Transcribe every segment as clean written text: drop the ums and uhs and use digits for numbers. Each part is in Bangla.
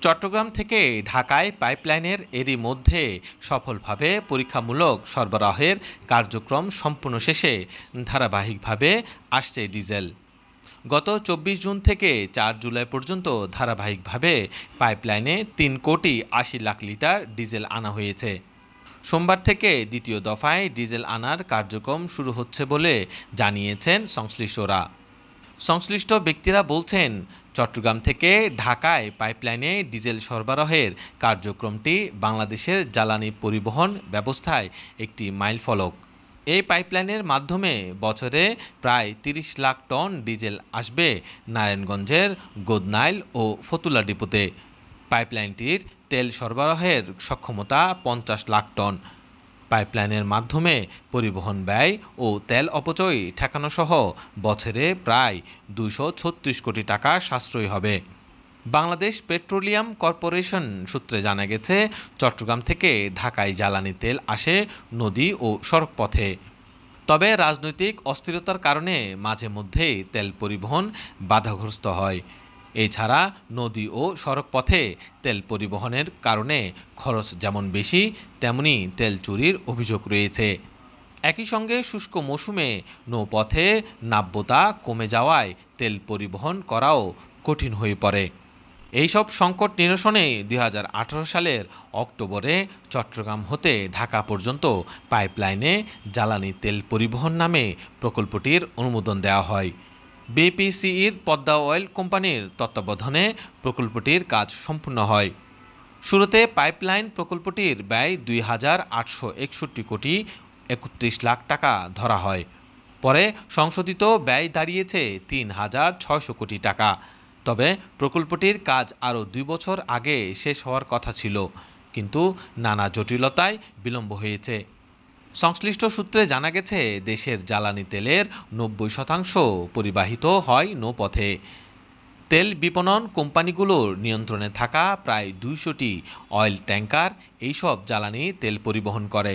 চট্টগ্রাম থেকে ঢাকায় পাইপলাইনের এরই মধ্যে সফলভাবে পরীক্ষামূলক সরবরাহের কার্যক্রম সম্পূর্ণ শেষে ধারাবাহিকভাবে আসছে ডিজেল। গত ২৪ জুন থেকে ৪ জুলাই পর্যন্ত ধারাবাহিকভাবে পাইপলাইনে ৩,৮০,০০,০০০ লিটার ডিজেল আনা হয়েছে। সোমবার থেকে দ্বিতীয় দফায় ডিজেল আনার কার্যক্রম শুরু হচ্ছে বলে জানিয়েছেন সংশ্লিষ্টরা। সংশ্লিষ্ট ব্যক্তিরা বলছেন, চট্টগ্রাম থেকে ঢাকায় পাইপলাইনে ডিজেল সরবরাহের কার্যক্রমটি বাংলাদেশের জ্বালানি পরিবহন ব্যবস্থায় একটি মাইলফলক। এই পাইপলাইনের মাধ্যমে বছরে প্রায় ৩০ লাখ টন ডিজেল আসবে নারায়ণগঞ্জের গোদনাইল ও ফতুল্লা ডিপোতে। পাইপলাইনটির তেল সরবরাহের সক্ষমতা ৫০ লাখ টন। পাইপলাইনের মাধ্যমে পরিবহন ব্যয় ও তেল অপচয় ঠেকানোসহ বছরে প্রায় ২৩৬ কোটি টাকা সাশ্রয় হবে। বাংলাদেশ পেট্রোলিয়াম কর্পোরেশন সূত্রে জানা গেছে, চট্টগ্রাম থেকে ঢাকায় জ্বালানি তেল আসে নদী ও সড়কপথে। তবে রাজনৈতিক অস্থিরতার কারণে মাঝে মধ্যেই তেল পরিবহন বাধাগ্রস্ত হয়। এছাড়া নদী ও সড়কপথে তেল পরিবহনের কারণে খরচ যেমন বেশি, তেমনি তেল চুরির অভিযোগ রয়েছে। একই সঙ্গে শুষ্ক মৌসুমে নৌপথে নাব্যতা কমে যাওয়ায় তেল পরিবহন করাও কঠিন হয়ে পড়ে। এইসব সংকট নিরসনে ২০১৮ সালের অক্টোবরে চট্টগ্রাম হতে ঢাকা পর্যন্ত পাইপলাইনে জ্বালানি তেল পরিবহন নামে প্রকল্পটির অনুমোদন দেওয়া হয়। বিপিসির পদ্মা অয়েল কোম্পানির তত্ত্বাবধানে প্রকল্পটির কাজ সম্পূর্ণ হয়। শুরুতে পাইপলাইন প্রকল্পটির ব্যয় ২,৮৬১ কোটি ৩১ লাখ টাকা ধরা হয়। পরে সংশোধিত ব্যয় দাঁড়িয়েছে ৩,৬০০ কোটি টাকা। তবে প্রকল্পটির কাজ আরও ২ বছর আগে শেষ হওয়ার কথা ছিল, কিন্তু নানা জটিলতায় বিলম্ব হয়েছে। সংশ্লিষ্ট সূত্রে জানা গেছে, দেশের জ্বালানি তেলের ৯০% পরিবাহিত হয় নৌপথে। তেল বিপণন কোম্পানিগুলোর নিয়ন্ত্রণে থাকা প্রায় ২০০টি অয়েল ট্যাংকার এইসব জ্বালানি তেল পরিবহন করে।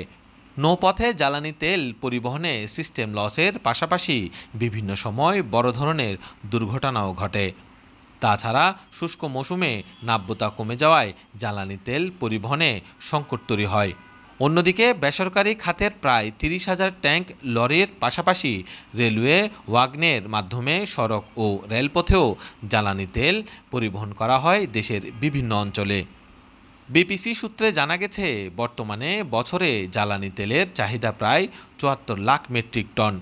নৌপথে জ্বালানি তেল পরিবহনে সিস্টেম লসের পাশাপাশি বিভিন্ন সময় বড় ধরনের দুর্ঘটনাও ঘটে। তাছাড়া শুষ্ক মৌসুমে নাব্যতা কমে যাওয়ায় জ্বালানি তেল পরিবহনে সংকট তৈরি হয়। অন্যদিকে বেসরকারি খাতের প্রায় ৩০,০০০ ট্যাঙ্ক লরির পাশাপাশি রেলওয়ে ওয়াগনের মাধ্যমে সড়ক ও রেলপথেও জ্বালানি তেল পরিবহন করা হয় দেশের বিভিন্ন অঞ্চলে। বিপিসি সূত্রে জানা গেছে, বর্তমানে বছরে জ্বালানি তেলের চাহিদা প্রায় ৭৪ লাখ মেট্রিক টন।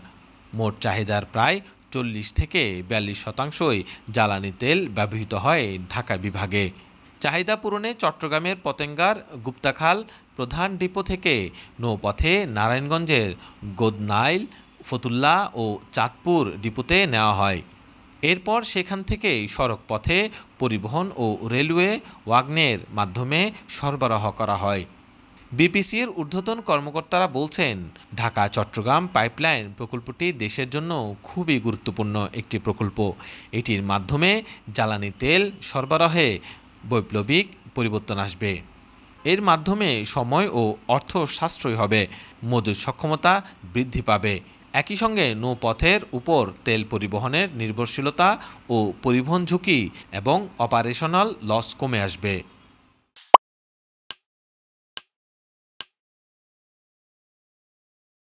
মোট চাহিদার প্রায় ৪০ থেকে ৪২% জ্বালানি তেল ব্যবহৃত হয় ঢাকা বিভাগে। চাহিদা পূরণে চট্টগ্রামের পতেঙ্গার গুপ্তাখাল প্রধান ডিপো থেকে নৌপথে নারায়ণগঞ্জের গোদনাইল, ফতুল্লা ও চাঁদপুর ডিপোতে নেওয়া হয়। এরপর সেখান থেকে সড়ক পথে পরিবহন ও রেলওয়ে ওয়াগনের মাধ্যমে সরবরাহ করা হয়। বিপিসির ঊর্ধ্বতন কর্মকর্তারা বলছেন, ঢাকা চট্টগ্রাম পাইপলাইন প্রকল্পটি দেশের জন্য খুবই গুরুত্বপূর্ণ একটি প্রকল্প। এটির মাধ্যমে জ্বালানি তেল সরবরাহে বৈপ্লবিক পরিবর্তন আসবে। এর মাধ্যমে সময় ও অর্থ সাশ্রয় হবে, মজুত সক্ষমতা বৃদ্ধি পাবে। একই সঙ্গে নৌপথের উপর তেল পরিবহনের নির্ভরশীলতা ও পরিবহন ঝুঁকি এবং অপারেশনাল লস কমে আসবে।